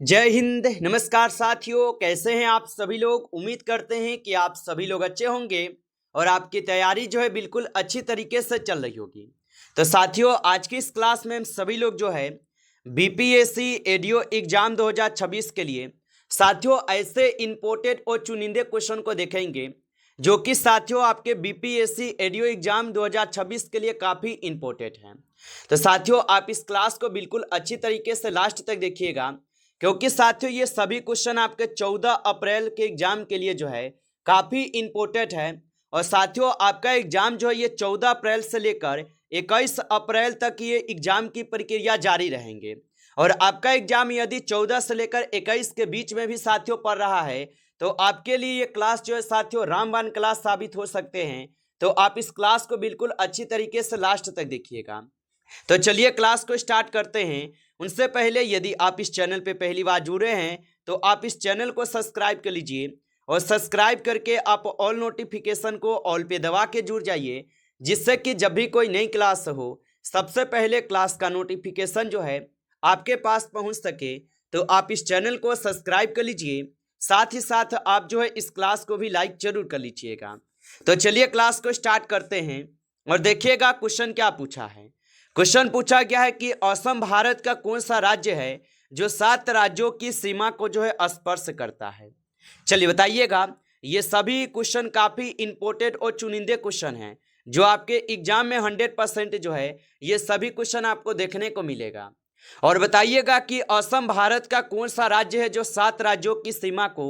जय हिंद। नमस्कार साथियों, कैसे हैं आप सभी लोग। उम्मीद करते हैं कि आप सभी लोग अच्छे होंगे और आपकी तैयारी जो है बिल्कुल अच्छी तरीके से चल रही होगी। तो साथियों, आज की इस क्लास में हम सभी लोग जो है बीपीएससी एडीओ एग्जाम 2026 के लिए साथियों ऐसे इंपोर्टेड और चुनिंदे क्वेश्चन को देखेंगे जो कि साथियों आपके बीपीएससी एडीओ एग्जाम 2026 के लिए काफ़ी इंपॉर्टेंट है। तो साथियों, आप इस क्लास को बिल्कुल अच्छी तरीके से लास्ट तक देखिएगा, क्योंकि साथियों ये सभी क्वेश्चन आपके 14 अप्रैल के एग्जाम के लिए जो है काफ़ी इंपॉर्टेंट है। और साथियों आपका एग्जाम जो है ये 14 अप्रैल से लेकर 21 अप्रैल तक ये एग्जाम की प्रक्रिया जारी रहेंगे। और आपका एग्जाम यदि 14 से लेकर 21 के बीच में भी साथियों पढ़ रहा है तो आपके लिए ये क्लास जो है साथियों रामबाण क्लास साबित हो सकते हैं। तो आप इस क्लास को बिल्कुल अच्छी तरीके से लास्ट तक देखिएगा। तो चलिए क्लास को स्टार्ट करते हैं। उनसे पहले यदि आप इस चैनल पे पहली बार जुड़े हैं तो आप इस चैनल को सब्सक्राइब कर लीजिए और सब्सक्राइब करके आप ऑल नोटिफिकेशन को ऑल पे दबा के जुड़ जाइए, जिससे कि जब भी कोई नई क्लास हो सबसे पहले क्लास का नोटिफिकेशन जो है आपके पास पहुंच सके। तो आप इस चैनल को सब्सक्राइब कर लीजिए, साथ ही साथ आप जो है इस क्लास को भी लाइक जरूर कर लीजिएगा। तो चलिए क्लास को स्टार्ट करते हैं और देखिएगा क्वेश्चन क्या पूछा है। क्वेश्चन पूछा गया है कि असम भारत का कौन सा राज्य है जो 7 राज्यों की सीमा को जो है स्पर्श करता है। चलिए बताइएगा। ये सभी क्वेश्चन काफी इंपॉर्टेंट और चुनिंदे क्वेश्चन हैं जो आपके एग्जाम में 100% जो है ये सभी क्वेश्चन आपको देखने को मिलेगा। और बताइएगा कि असम भारत का कौन सा राज्य है जो 7 राज्यों की सीमा को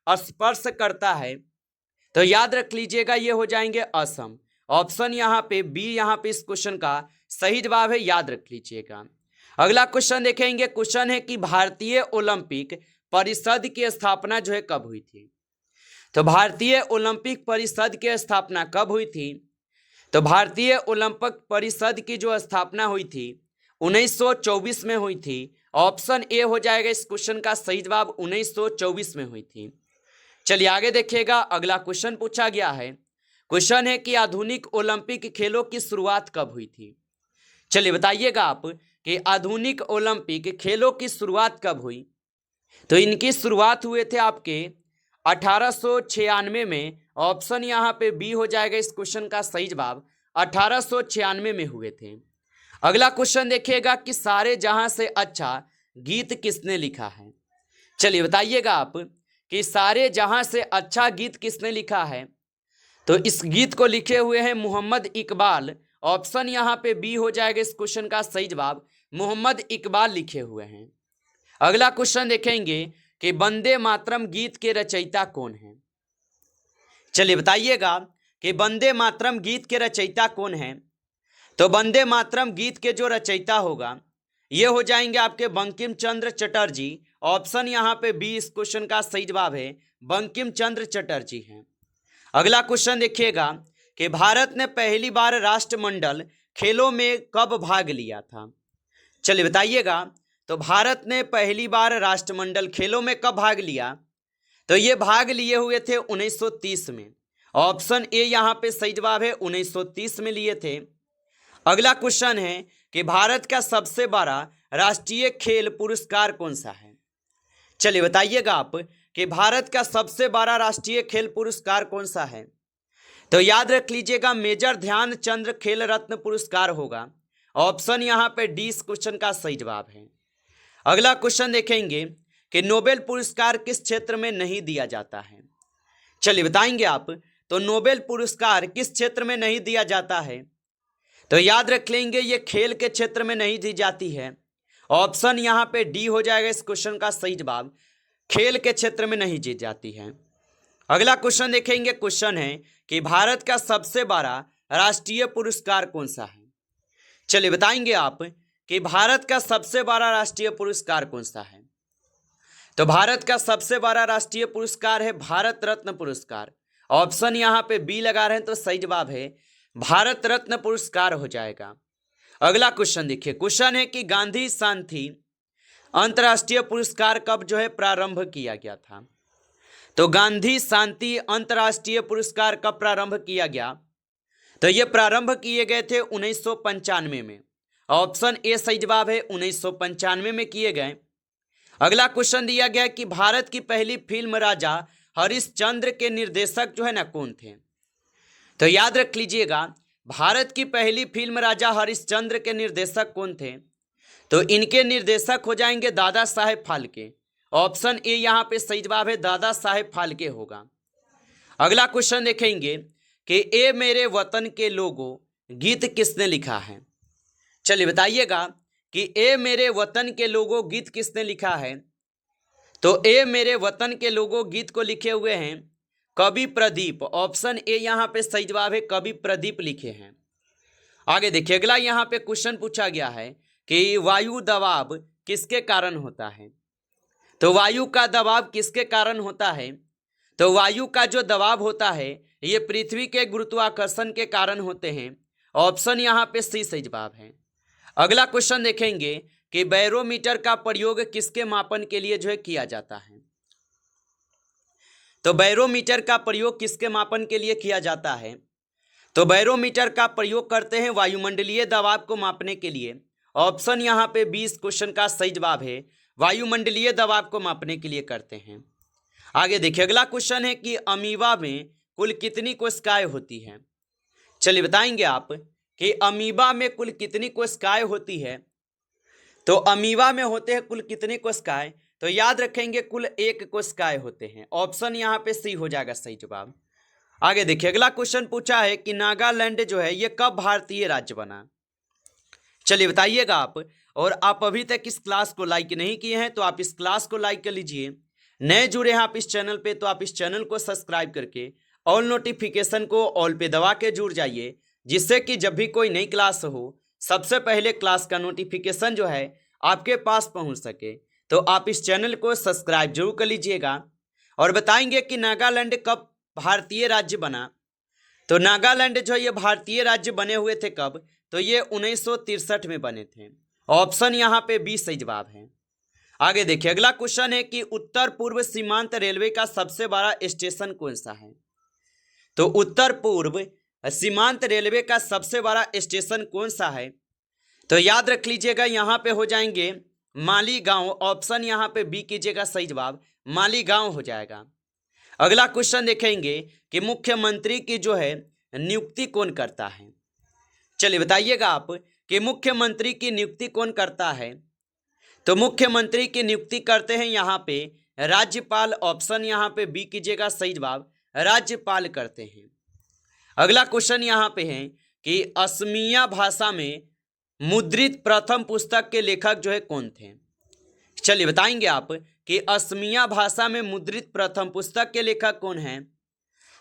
स्पर्श करता है। तो याद रख लीजिएगा ये हो जाएंगे असम। ऑप्शन यहाँ पे बी यहाँ पे इस क्वेश्चन का सही जवाब है, याद रख लीजिएगा। अगला क्वेश्चन देखेंगे। क्वेश्चन है कि भारतीय ओलंपिक परिषद की स्थापना जो है कब हुई थी। तो भारतीय ओलंपिक परिषद की स्थापना कब हुई थी। तो भारतीय ओलंपिक परिषद की जो स्थापना हुई थी 1924 में हुई थी। ऑप्शन ए हो जाएगा इस क्वेश्चन का सही जवाब, 1924 में हुई थी। चलिए आगे देखिएगा। अगला क्वेश्चन पूछा गया है। क्वेश्चन है कि आधुनिक ओलंपिक खेलों की शुरुआत कब हुई थी। चलिए बताइएगा आप कि आधुनिक ओलंपिक खेलों की शुरुआत कब हुई। तो इनकी शुरुआत हुए थे आपके 1896 में। ऑप्शन यहाँ पे बी हो जाएगा इस क्वेश्चन का सही जवाब, 1896 में हुए थे। अगला क्वेश्चन देखिएगा कि सारे जहां से अच्छा गीत किसने लिखा है। चलिए बताइएगा आप कि सारे जहां से अच्छा गीत किसने लिखा है। तो इस गीत को लिखे हुए हैं मोहम्मद इकबाल। ऑप्शन यहाँ पे बी हो जाएगा इस क्वेश्चन का सही जवाब, मोहम्मद इकबाल लिखे हुए हैं। अगला क्वेश्चन देखेंगे कि वंदे मातरम गीत के रचयिता कौन है। चलिए बताइएगा कि वंदे मातरम गीत के रचयिता कौन है। तो वंदे मातरम गीत के जो रचयिता होगा ये हो जाएंगे आपके बंकिम चंद्र चटर्जी। ऑप्शन यहाँ पे बी इस क्वेश्चन का सही जवाब है, बंकिम चंद्र चटर्जी हैं। अगला क्वेश्चन देखिएगा कि भारत ने पहली बार राष्ट्रमंडल खेलों में कब भाग लिया था। चलिए बताइएगा। तो भारत ने पहली बार राष्ट्रमंडल खेलों में कब भाग लिया। तो ये भाग लिए हुए थे 1930 में। ऑप्शन ए यहाँ पे सही जवाब है, 1930 में लिए थे। अगला क्वेश्चन है कि भारत का सबसे बड़ा राष्ट्रीय खेल पुरस्कार कौन सा है। चलिए बताइएगा आप कि भारत का सबसे बड़ा राष्ट्रीय खेल पुरस्कार कौन सा है। तो याद रख लीजिएगा मेजर ध्यानचंद खेल रत्न पुरस्कार होगा। ऑप्शन यहाँ पे डी इस क्वेश्चन का सही जवाब है। अगला क्वेश्चन देखेंगे कि नोबेल पुरस्कार किस क्षेत्र में नहीं दिया जाता है। चलिए बताएंगे आप। तो नोबेल पुरस्कार किस क्षेत्र में नहीं दिया जाता है। तो याद रख लेंगे ये खेल के क्षेत्र में नहीं दी जाती है। ऑप्शन यहाँ पे डी हो जाएगा इस क्वेश्चन का सही जवाब, खेल के क्षेत्र में नहीं दी जाती है। अगला क्वेश्चन देखेंगे। क्वेश्चन है कि भारत का सबसे बड़ा राष्ट्रीय पुरस्कार कौन सा है। चलिए बताएंगे आप कि भारत का सबसे बड़ा राष्ट्रीय पुरस्कार कौन सा है। तो भारत का सबसे बड़ा राष्ट्रीय पुरस्कार है भारत रत्न पुरस्कार। ऑप्शन यहाँ पे बी लगा रहे हैं तो सही जवाब है भारत रत्न पुरस्कार हो जाएगा। अगला क्वेश्चन देखिए। क्वेश्चन है कि गांधी शांति अंतर्राष्ट्रीय पुरस्कार कब जो है प्रारंभ किया गया था। तो गांधी शांति अंतर्राष्ट्रीय पुरस्कार कब प्रारंभ किया गया। तो ये प्रारंभ किए गए थे 1995 में। ऑप्शन ए सही जवाब है, 1995 में किए गए। अगला क्वेश्चन दिया गया कि भारत की पहली फिल्म राजा हरिश्चंद्र के निर्देशक जो है ना कौन थे। तो याद रख लीजिएगा, भारत की पहली फिल्म राजा हरिश्चंद्र के निर्देशक कौन थे। तो इनके निर्देशक हो जाएंगे दादा साहेब फाल्के। ऑप्शन ए यहाँ पे सही जवाब है, दादा साहेब फाल्के होगा। अगला क्वेश्चन देखेंगे कि ए मेरे वतन के लोगों गीत किसने लिखा है। चलिए बताइएगा कि ए मेरे वतन के लोगों गीत किसने लिखा है। तो ए मेरे वतन के लोगों गीत को लिखे हुए हैं कवि प्रदीप। ऑप्शन ए यहाँ पे सही जवाब है, कवि प्रदीप लिखे हैं। आगे देखिए, अगला यहाँ पे क्वेश्चन पूछा गया है कि वायु दबाव किसके कारण होता है। तो वायु का दबाव किसके कारण होता है। तो वायु का जो दबाव होता है ये पृथ्वी के गुरुत्वाकर्षण के कारण होते हैं। ऑप्शन यहाँ पे सी सही जवाब है। अगला क्वेश्चन देखेंगे कि बैरोमीटर का प्रयोग किसके मापन के लिए जो है किया जाता है। तो बैरोमीटर का प्रयोग किसके मापन के लिए किया जाता है। तो बैरोमीटर का प्रयोग करते हैं वायुमंडलीय दबाव को मापने के लिए। ऑप्शन यहाँ पे 20 क्वेश्चन का सही जवाब है, वायुमंडलीय दबाव को मापने के लिए करते हैं। आगे देखिए, अगला क्वेश्चन है कि अमीबा में कुल कितनी कोशिकाएं होती हैं। चलिए बताएंगे आप कि अमीबा में कुल कितनी कोशिकाएं होती है। तो अमीबा में होते हैं कुल कितनी कोशिकाएं। तो याद रखेंगे कुल 1 कोशिकाएं होते हैं। ऑप्शन यहाँ पे सी हो जाएगा सही जवाब। आगे देखिए, अगला क्वेश्चन पूछा है कि नागालैंड जो है ये कब भारतीय राज्य बना। चलिए बताइएगा आप। और आप अभी तक इस क्लास को लाइक नहीं किए हैं तो आप इस क्लास को लाइक कर लीजिए। नए जुड़े हैं आप इस चैनल पे तो आप इस चैनल को सब्सक्राइब करके ऑल नोटिफिकेशन को ऑल पे दबा के जुड़ जाइए, जिससे कि जब भी कोई नई क्लास हो सबसे पहले क्लास का नोटिफिकेशन जो है आपके पास पहुंच सके। तो आप इस चैनल को सब्सक्राइब जरूर कर लीजिएगा। और बताएंगे कि नागालैंड कब भारतीय राज्य बना। तो नागालैंड जो ये भारतीय राज्य बने हुए थे कब। तो ये 1963 में बने थे। ऑप्शन यहाँ पे 20 सही जवाब है। आगे देखिए, अगला क्वेश्चन है कि उत्तर पूर्व सीमांत रेलवे का सबसे बड़ा स्टेशन कौन सा है। तो उत्तर पूर्व सीमांत रेलवे का सबसे बड़ा स्टेशन कौन सा है। तो याद रख लीजिएगा, यहाँ पे हो जाएंगे मालीगांव। ऑप्शन यहाँ पे बी कीजिएगा सही जवाब, मालीगांव हो जाएगा। अगला क्वेश्चन देखेंगे कि मुख्यमंत्री की जो है नियुक्ति कौन करता है। चलिए बताइएगा आप कि मुख्यमंत्री की नियुक्ति कौन करता है। तो मुख्यमंत्री की नियुक्ति करते हैं यहाँ पे राज्यपाल। ऑप्शन यहाँ पे बी कीजिएगा सही जवाब, राज्यपाल करते हैं। अगला क्वेश्चन यहाँ पे है कि असमिया भाषा में मुद्रित प्रथम पुस्तक के लेखक जो है कौन थे। चलिए बताएंगे आप कि असमिया भाषा में मुद्रित प्रथम पुस्तक के लेखक कौन हैं।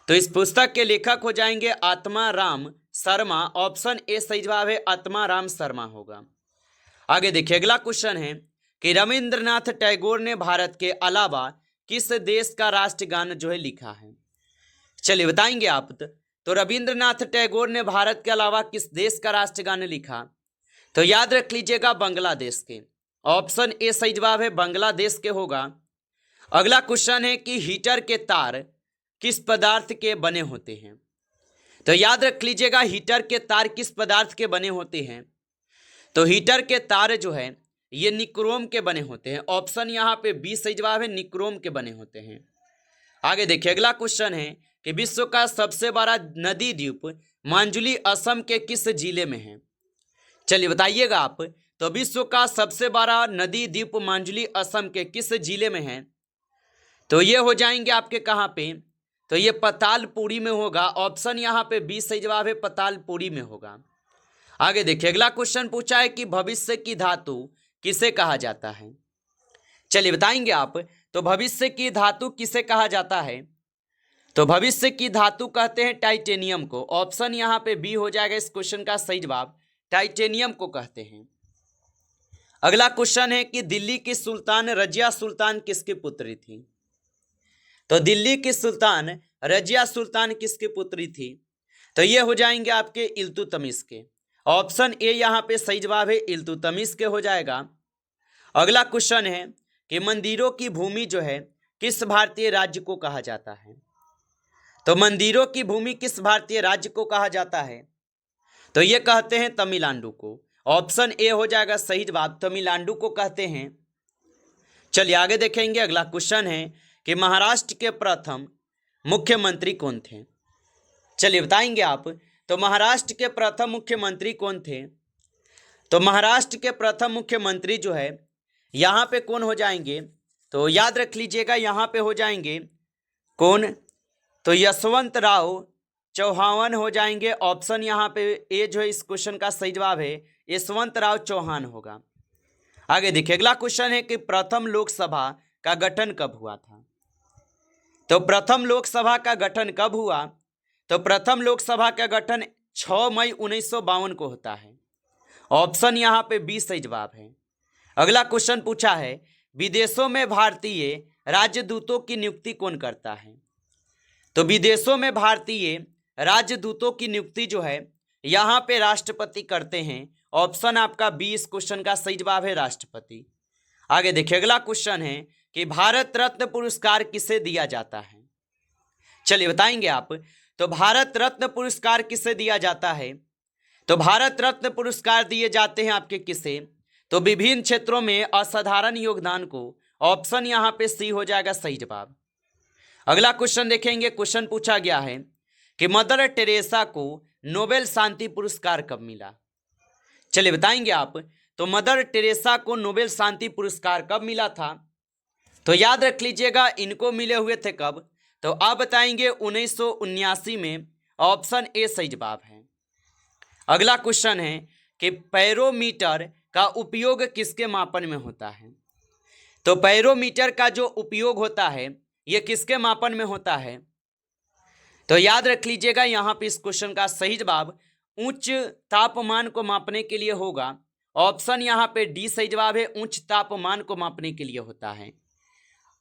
तो इस पुस्तक के लेखक हो जाएंगे आत्मा राम शर्मा। ऑप्शन ए सही जवाब है, आत्मा राम शर्मा होगा। आगे देखिए, अगला क्वेश्चन है कि रविंद्रनाथ टैगोर ने भारत के अलावा किस देश का राष्ट्रगान जो है लिखा है। चलिए बताएंगे आप। तो रविंद्रनाथ टैगोर ने भारत के अलावा किस देश का राष्ट्रगान लिखा। तो याद रख लीजिएगा बांग्लादेश के। ऑप्शन ए सही जवाब है, बांग्लादेश के होगा। अगला क्वेश्चन है कि हीटर के तार किस पदार्थ के बने होते हैं। तो याद रख लीजिएगा, हीटर के तार किस पदार्थ के बने होते हैं। तो हीटर के तार जो है ये निक्रोम के बने होते हैं। ऑप्शन यहाँ पे बी सही जवाब है, निक्रोम के बने होते हैं। आगे देखिए, अगला क्वेश्चन है कि विश्व का सबसे बड़ा नदी द्वीप मांजुली असम के किस जिले में है। चलिए बताइएगा आप। तो विश्व का सबसे बड़ा नदी द्वीप मांजुली असम के किस जिले में है। तो ये हो जाएंगे आपके कहाँ पे। तो ये पतालपुरी में होगा। ऑप्शन यहाँ पे बी सही जवाब है, पतालपुरी में होगा। आगे देखिए, अगला क्वेश्चन पूछा है कि भविष्य की धातु किसे कहा जाता है। चलिए बताएंगे आप। तो भविष्य की धातु किसे कहा जाता है। तो भविष्य की धातु कहते हैं टाइटेनियम को। ऑप्शन यहाँ पे बी हो जाएगा इस क्वेश्चन का सही जवाब, टाइटेनियम को कहते हैं। अगला क्वेश्चन है कि दिल्ली की सुल्तान रजिया सुल्तान किसकी पुत्री थी। तो दिल्ली की सुल्तान रजिया सुल्तान किसकी पुत्री थी। तो ये हो जाएंगे आपके इल्तुतमिश के। ऑप्शन ए यहाँ पे सही जवाब है, इल्तुतमिश के हो जाएगा। अगला क्वेश्चन है कि मंदिरों की भूमि जो है किस भारतीय राज्य को कहा जाता है। तो मंदिरों की भूमि किस भारतीय राज्य को कहा जाता है। तो ये कहते हैं तमिलनाडु को। ऑप्शन ए हो जाएगा सही जवाब, तमिलनाडु को कहते हैं। चलिए आगे देखेंगे। अगला क्वेश्चन है कि महाराष्ट्र के प्रथम मुख्यमंत्री कौन थे। चलिए बताएंगे आप। तो महाराष्ट्र के प्रथम मुख्यमंत्री कौन थे। तो महाराष्ट्र के प्रथम मुख्यमंत्री जो है यहाँ पे कौन हो जाएंगे, तो याद रख लीजिएगा यहाँ पे हो जाएंगे कौन, तो यशवंतराव चौहान हो जाएंगे। ऑप्शन यहाँ पे ए जो है इस क्वेश्चन का सही जवाब है यशवंतराव चौहान होगा। आगे देखिए अगला क्वेश्चन है कि प्रथम लोकसभा का गठन कब हुआ था। तो प्रथम लोकसभा का गठन कब हुआ, तो प्रथम लोकसभा का गठन 6 मई 1952 को होता है। ऑप्शन यहाँ पे बी सही जवाब है। अगला क्वेश्चन पूछा है विदेशों में भारतीय राजदूतों की नियुक्ति कौन करता है। तो विदेशों में भारतीय राजदूतों की नियुक्ति जो है यहाँ पे राष्ट्रपति करते हैं। ऑप्शन आपका बी इस क्वेश्चन का सही जवाब है राष्ट्रपति। आगे देखिए अगला क्वेश्चन है कि भारत रत्न पुरस्कार किसे दिया जाता है। चलिए बताएंगे आप। तो भारत रत्न पुरस्कार किसे दिया जाता है। तो भारत रत्न पुरस्कार दिए जाते हैं आपके किसे, तो विभिन्न क्षेत्रों में असाधारण योगदान को। ऑप्शन यहाँ पे सी हो जाएगा सही जवाब। अगला क्वेश्चन देखेंगे। क्वेश्चन पूछा गया है कि मदर टेरेसा को नोबेल शांति पुरस्कार कब मिला। चलिए बताएंगे आप। तो मदर टेरेसा को नोबेल शांति पुरस्कार कब मिला था, तो याद रख लीजिएगा इनको मिले हुए थे कब, तो आप बताएंगे 1979 में। ऑप्शन ए सही जवाब है। अगला क्वेश्चन है कि पैरोमीटर का उपयोग किसके मापन में होता है। तो पैरोमीटर का जो उपयोग होता है ये किसके मापन में होता है, तो याद रख लीजिएगा यहाँ पे इस क्वेश्चन का सही जवाब उच्च तापमान को मापने के लिए होगा। ऑप्शन यहाँ पे डी सही जवाब है, उच्च तापमान को मापने के लिए होता है।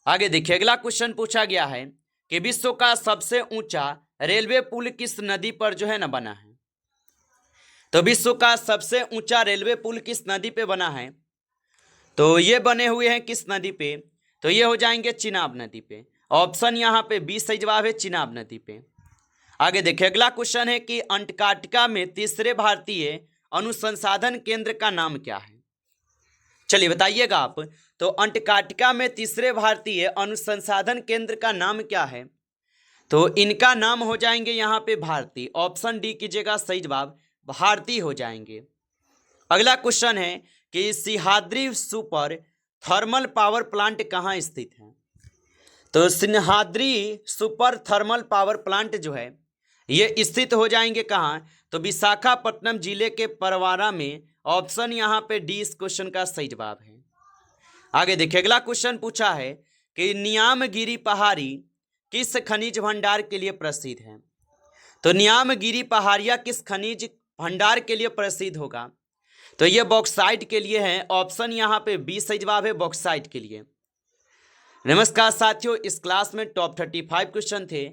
आगे देखिए अगला क्वेश्चन पूछा गया है कि विश्व का सबसे ऊंचा रेलवे पुल किस नदी पर जो है ना बना है। तो विश्व का सबसे ऊंचा रेलवे पुल किस नदी पे बना है, तो ये बने हुए हैं किस नदी पे, तो ये हो जाएंगे चिनाब नदी पे। ऑप्शन यहाँ पे बी सही जवाब है चिनाब नदी पे। आगे देखिए अगला क्वेश्चन है कि अंटार्कटिका में तीसरे भारतीय अनुसंधान केंद्र का नाम क्या है। चलिए बताइएगा आप। तो अंटार्कटिका में तीसरे भारतीय अनुसंधान केंद्र का नाम क्या है, तो इनका नाम हो जाएंगे यहाँ पे भारती। ऑप्शन डी कीजिएगा सही जवाब भारती हो जाएंगे। अगला क्वेश्चन है कि Simhadri super thermal power plant कहाँ स्थित है। तो Simhadri super thermal power plant जो है ये स्थित हो जाएंगे कहाँ, तो विशाखापट्टनम जिले के परवारा में। ऑप्शन यहाँ पे डी इस क्वेश्चन का सही जवाब है। आगे देखिए अगला क्वेश्चन पूछा है कि नियामगिरी पहाड़ी किस खनिज भंडार के लिए प्रसिद्ध है। तो नियामगिरी पहाड़िया किस खनिज भंडार के लिए प्रसिद्ध होगा, तो ये बॉक्साइट के लिए है। ऑप्शन यहाँ पे बी सही जवाब है बॉक्साइट के लिए। नमस्कार साथियों, इस क्लास में टॉप 35 क्वेश्चन थे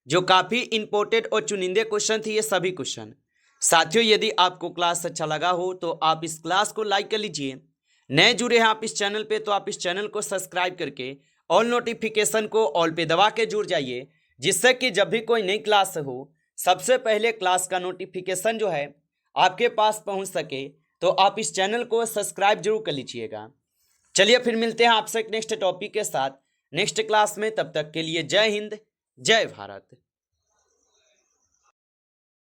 जो काफ़ी इंपॉर्टेंट और चुनिंदे क्वेश्चन थे ये सभी क्वेश्चन। साथियों यदि आपको क्लास अच्छा लगा हो तो आप इस क्लास को लाइक कर लीजिए। नए जुड़े हैं आप इस चैनल पे तो आप इस चैनल को सब्सक्राइब करके ऑल नोटिफिकेशन को ऑल पे दबा के जुड़ जाइए, जिससे कि जब भी कोई नई क्लास हो सबसे पहले क्लास का नोटिफिकेशन जो है आपके पास पहुंच सके। तो आप इस चैनल को सब्सक्राइब जरूर कर लीजिएगा। चलिए फिर मिलते हैं आपसे एक नेक्स्ट टॉपिक के साथ नेक्स्ट क्लास में। तब तक के लिए जय हिंद जय भारत।